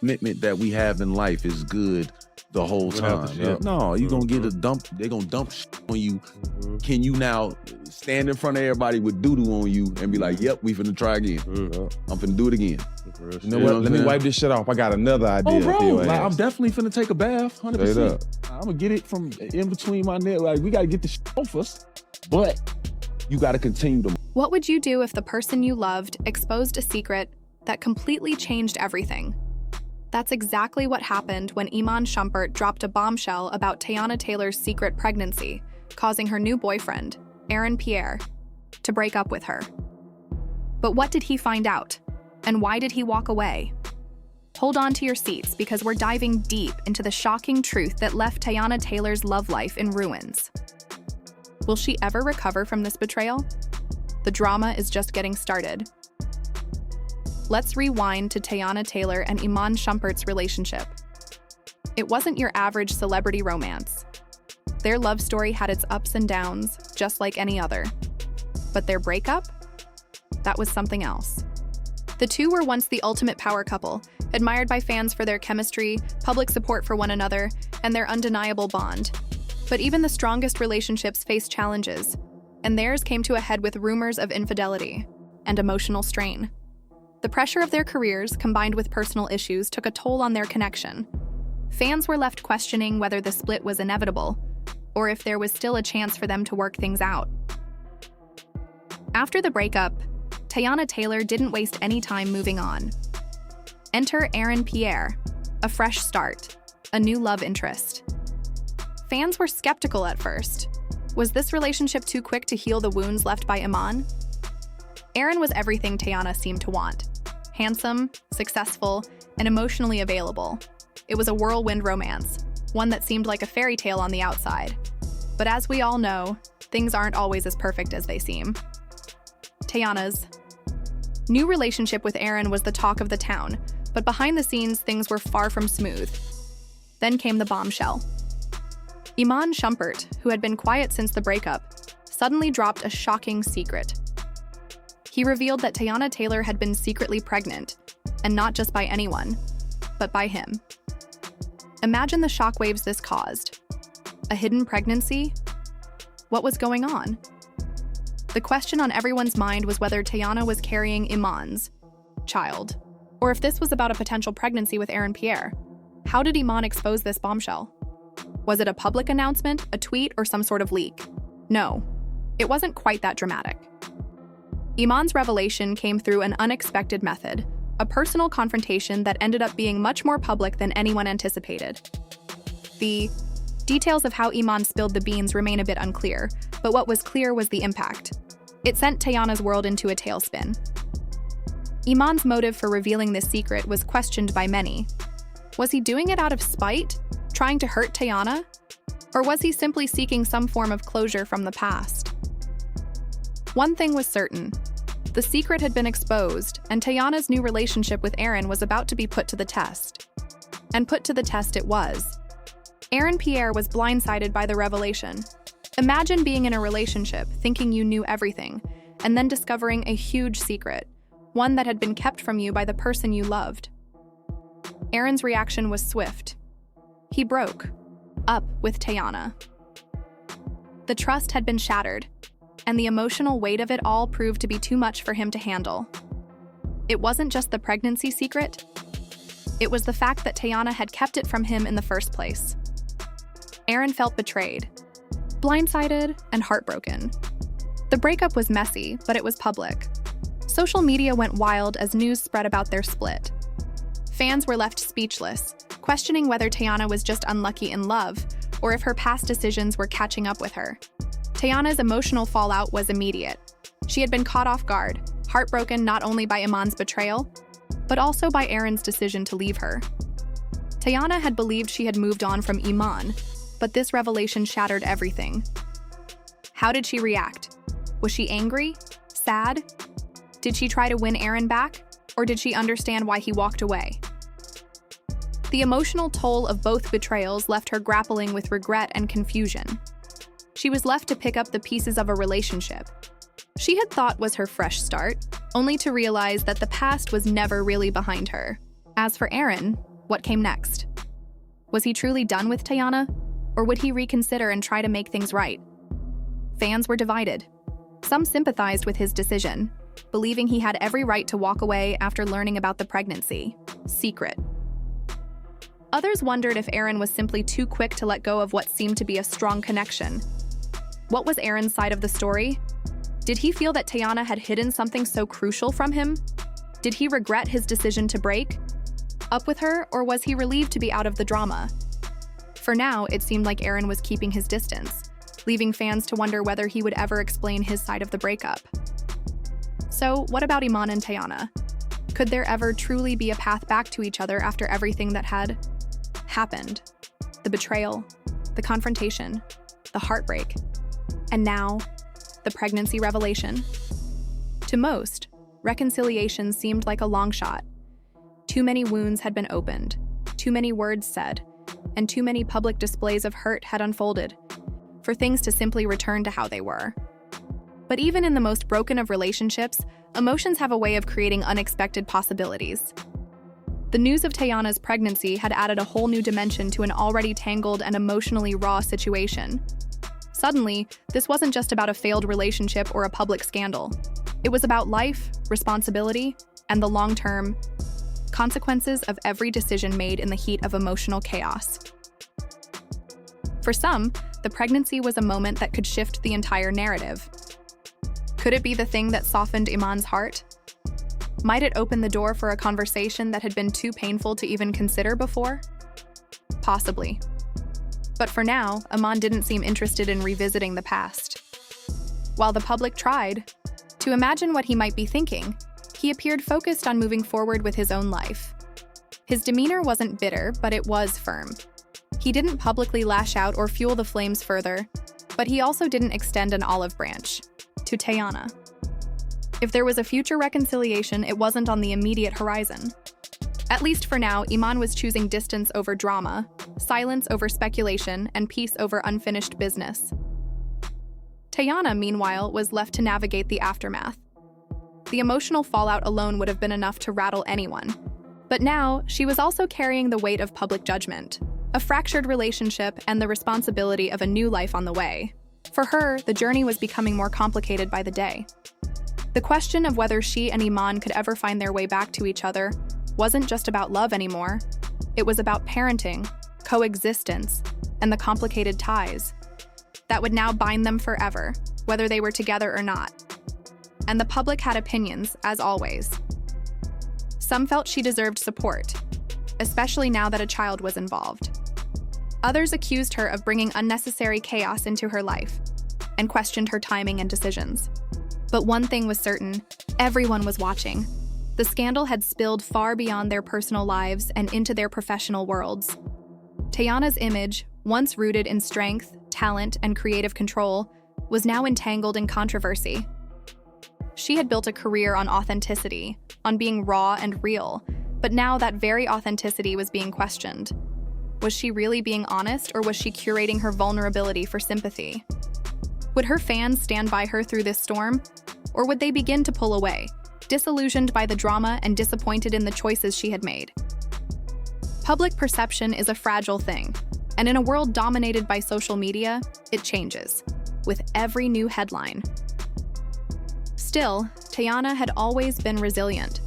commitment that we have in life is good the whole time. No, you're gonna get a dump. They're gonna dump shit on you. Can you now stand in front of everybody with doo-doo on you and be like, yep, we finna try again. I'm finna do it again. You know what? Let me wipe this shit off. I got another idea. Oh, bro, like, I'm definitely finna take a bath, 100%. I'm gonna get it from in between my neck. Like, we gotta get this shit off us, but you gotta continue to. What would you do if the person you loved exposed a secret that completely changed everything? That's exactly what happened when Iman Shumpert dropped a bombshell about Teyana Taylor's secret pregnancy, causing her new boyfriend, Pierre, to break up with her. But what did he find out? And why did he walk away? Hold on to your seats because we're diving deep into the shocking truth that left Teyana Taylor's love life in ruins. Will she ever recover from this betrayal? The drama is just getting started. Let's rewind to Teyana Taylor and Iman Shumpert's relationship. It wasn't your average celebrity romance. Their love story had its ups and downs, just like any other. But their breakup? That was something else. The two were once the ultimate power couple, admired by fans for their chemistry, public support for one another, and their undeniable bond. But even the strongest relationships face challenges, and theirs came to a head with rumors of infidelity and emotional strain. The pressure of their careers, combined with personal issues, took a toll on their connection. Fans were left questioning whether the split was inevitable, or if there was still a chance for them to work things out. After the breakup, Teyana Taylor didn't waste any time moving on. Enter Pierre, a fresh start, a new love interest. Fans were skeptical at first. Was this relationship too quick to heal the wounds left by Iman? Aaron was everything Teyana seemed to want. Handsome, successful, and emotionally available. It was a whirlwind romance, one that seemed like a fairy tale on the outside. But as we all know, things aren't always as perfect as they seem. Teyana's new relationship with Aaron was the talk of the town, but behind the scenes, things were far from smooth. Then came the bombshell. Iman Shumpert, who had been quiet since the breakup, suddenly dropped a shocking secret. He revealed that Teyana Taylor had been secretly pregnant, and not just by anyone, but by him. Imagine the shockwaves this caused. A hidden pregnancy? What was going on? The question on everyone's mind was whether Teyana was carrying Iman's child, or if this was about a potential pregnancy with Pierre. How did Iman expose this bombshell? Was it a public announcement, a tweet, or some sort of leak? No, it wasn't quite that dramatic. Iman's revelation came through an unexpected method, a personal confrontation that ended up being much more public than anyone anticipated. The details of how Iman spilled the beans remain a bit unclear, but what was clear was the impact. It sent Teyana's world into a tailspin. Iman's motive for revealing this secret was questioned by many. Was he doing it out of spite, trying to hurt Teyana? Or was he simply seeking some form of closure from the past? One thing was certain. The secret had been exposed, and Teyana's new relationship with Aaron was about to be put to the test. And put to the test it was. Pierre was blindsided by the revelation. Imagine being in a relationship, thinking you knew everything, and then discovering a huge secret, one that had been kept from you by the person you loved. Aaron's reaction was swift. He broke up with Teyana. The trust had been shattered, and the emotional weight of it all proved to be too much for him to handle. It wasn't just the pregnancy secret. It was the fact that Teyana had kept it from him in the first place. Aaron felt betrayed, blindsided, and heartbroken. The breakup was messy, but it was public. Social media went wild as news spread about their split. Fans were left speechless, questioning whether Teyana was just unlucky in love or if her past decisions were catching up with her. Teyana's emotional fallout was immediate. She had been caught off guard, heartbroken not only by Iman's betrayal, but also by Aaron's decision to leave her. Teyana had believed she had moved on from Iman, but this revelation shattered everything. How did she react? Was she angry? Sad? Did she try to win Aaron back? Or did she understand why he walked away? The emotional toll of both betrayals left her grappling with regret and confusion. She was left to pick up the pieces of a relationship she had thought was her fresh start, only to realize that the past was never really behind her. As for Aaron, What came next? Was he truly done with Teyana, or would he reconsider and try to make things right? Fans were divided. Some sympathized with his decision, believing he had every right to walk away after learning about the pregnancy. Secret. Others wondered if Aaron was simply too quick to let go of what seemed to be a strong connection. What was Aaron's side of the story? Did he feel that Teyana had hidden something so crucial from him? Did he regret his decision to break up with her, or was he relieved to be out of the drama? For now, it seemed like Aaron was keeping his distance, leaving fans to wonder whether he would ever explain his side of the breakup. So, what about Iman and Teyana? Could there ever truly be a path back to each other after everything that had happened? The betrayal, the confrontation, the heartbreak, and now, the pregnancy revelation. To most, reconciliation seemed like a long shot. Too many wounds had been opened, too many words said, and too many public displays of hurt had unfolded for things to simply return to how they were. But even in the most broken of relationships, emotions have a way of creating unexpected possibilities. The news of Teyana's pregnancy had added a whole new dimension to an already tangled and emotionally raw situation. Suddenly, this wasn't just about a failed relationship or a public scandal. It was about life, responsibility, and the long-term consequences of every decision made in the heat of emotional chaos. For some, the pregnancy was a moment that could shift the entire narrative. Could it be the thing that softened Iman's heart? Might it open the door for a conversation that had been too painful to even consider before? Possibly. But for now, Iman didn't seem interested in revisiting the past. While the public tried to imagine what he might be thinking, he appeared focused on moving forward with his own life. His demeanor wasn't bitter, but it was firm. He didn't publicly lash out or fuel the flames further, but he also didn't extend an olive branch to Teyana. If there was a future reconciliation, it wasn't on the immediate horizon. At least for now, Iman was choosing distance over drama, silence over speculation, and peace over unfinished business. Teyana, meanwhile, was left to navigate the aftermath. The emotional fallout alone would have been enough to rattle anyone. But now, she was also carrying the weight of public judgment, a fractured relationship, and the responsibility of a new life on the way. For her, the journey was becoming more complicated by the day. The question of whether she and Iman could ever find their way back to each other wasn't just about love anymore. It was about parenting, coexistence, and the complicated ties that would now bind them forever, whether they were together or not. And the public had opinions, as always. Some felt she deserved support, especially now that a child was involved. Others accused her of bringing unnecessary chaos into her life and questioned her timing and decisions. But one thing was certain: everyone was watching. The scandal had spilled far beyond their personal lives and into their professional worlds. Teyana's image, once rooted in strength, talent, and creative control, was now entangled in controversy. She had built a career on authenticity, on being raw and real, but now that very authenticity was being questioned. Was she really being honest, or was she curating her vulnerability for sympathy? Would her fans stand by her through this storm, or would they begin to pull away, disillusioned by the drama and disappointed in the choices she had made? Public perception is a fragile thing, and in a world dominated by social media, it changes, with every new headline. Still, Teyana had always been resilient.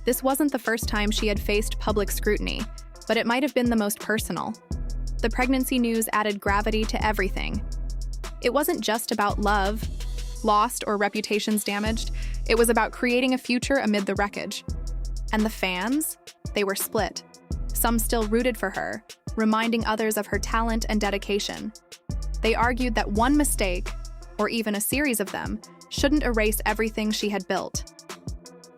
This wasn't the first time she had faced public scrutiny, but it might have been the most personal. The pregnancy news added gravity to everything. It wasn't just about love, lost, or reputations damaged. It was about creating a future amid the wreckage. And the fans? They were split. Some still rooted for her, reminding others of her talent and dedication. They argued that one mistake, or even a series of them, shouldn't erase everything she had built.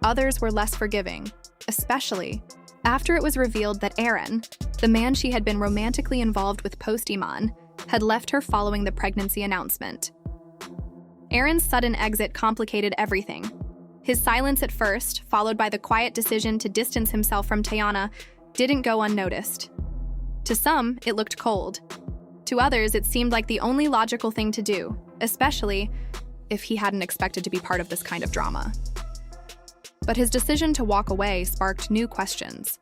Others were less forgiving, especially after it was revealed that Aaron, the man she had been romantically involved with post-Iman, had left her following the pregnancy announcement. Aaron's sudden exit complicated everything. His silence at first, followed by the quiet decision to distance himself from Teyana, didn't go unnoticed. To some, it looked cold. To others, it seemed like the only logical thing to do, especially if he hadn't expected to be part of this kind of drama. But his decision to walk away sparked new questions.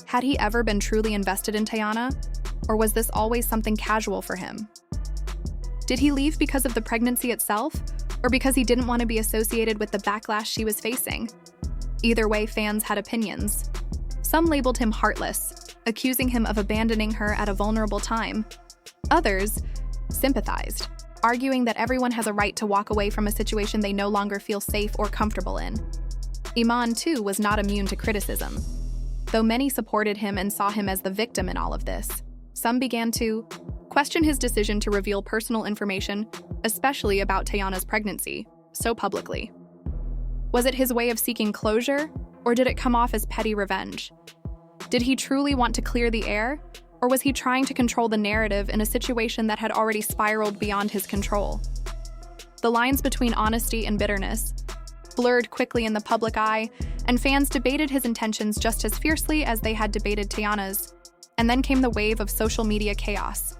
Had he ever been truly invested in Teyana? Or was this always something casual for him? Did he leave because of the pregnancy itself? Or because he didn't want to be associated with the backlash she was facing? Either way, fans had opinions. Some labeled him heartless, accusing him of abandoning her at a vulnerable time. Others sympathized, arguing that everyone has a right to walk away from a situation they no longer feel safe or comfortable in. Iman, too, was not immune to criticism. Though many supported him and saw him as the victim in all of this, some began to question his decision to reveal personal information, especially about Teyana's pregnancy, so publicly. Was it his way of seeking closure, or did it come off as petty revenge? Did he truly want to clear the air, or was he trying to control the narrative in a situation that had already spiraled beyond his control? The lines between honesty and bitterness blurred quickly in the public eye, and fans debated his intentions just as fiercely as they had debated Teyana's. And then came the wave of social media chaos.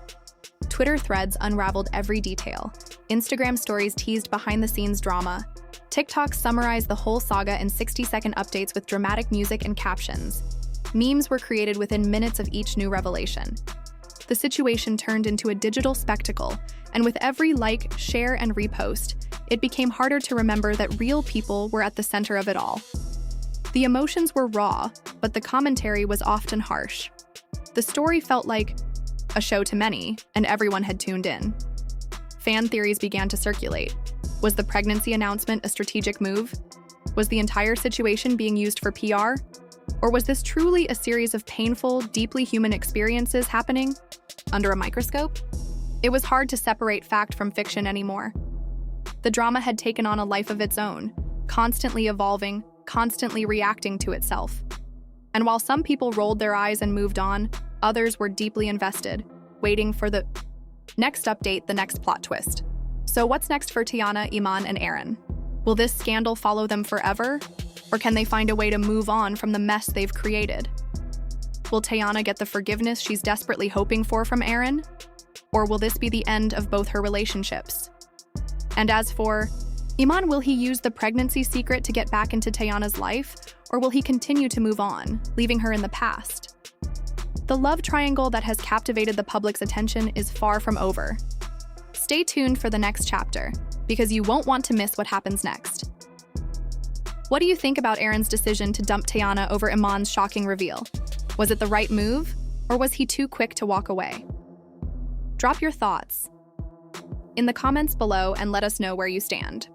Twitter threads unraveled every detail. Instagram stories teased behind-the-scenes drama. TikTok summarized the whole saga in 60-second updates with dramatic music and captions. Memes were created within minutes of each new revelation. The situation turned into a digital spectacle, and with every like, share, and repost, it became harder to remember that real people were at the center of it all. The emotions were raw, but the commentary was often harsh. The story felt like a show to many, and everyone had tuned in. Fan theories began to circulate. Was the pregnancy announcement a strategic move? Was the entire situation being used for PR? Or was this truly a series of painful, deeply human experiences happening under a microscope? It was hard to separate fact from fiction anymore. The drama had taken on a life of its own, constantly evolving, constantly reacting to itself. And while some people rolled their eyes and moved on, others were deeply invested, waiting for the next update, the next plot twist. So what's next for Teyana, Iman, and Aaron? Will this scandal follow them forever? Or can they find a way to move on from the mess they've created? Will Teyana get the forgiveness she's desperately hoping for from Aaron? Or will this be the end of both her relationships? And as for Iman, will he use the pregnancy secret to get back into Teyana's life? Or will he continue to move on, leaving her in the past? The love triangle that has captivated the public's attention is far from over. Stay tuned for the next chapter, because you won't want to miss what happens next. What do you think about Aaron's decision to dump Teyana over Iman's shocking reveal? Was it the right move, or was he too quick to walk away? Drop your thoughts in the comments below and let us know where you stand.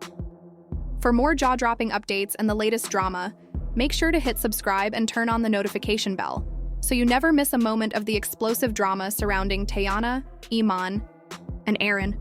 For more jaw-dropping updates and the latest drama, make sure to hit subscribe and turn on the notification bell so you never miss a moment of the explosive drama surrounding Teyana, Iman, and Aaron.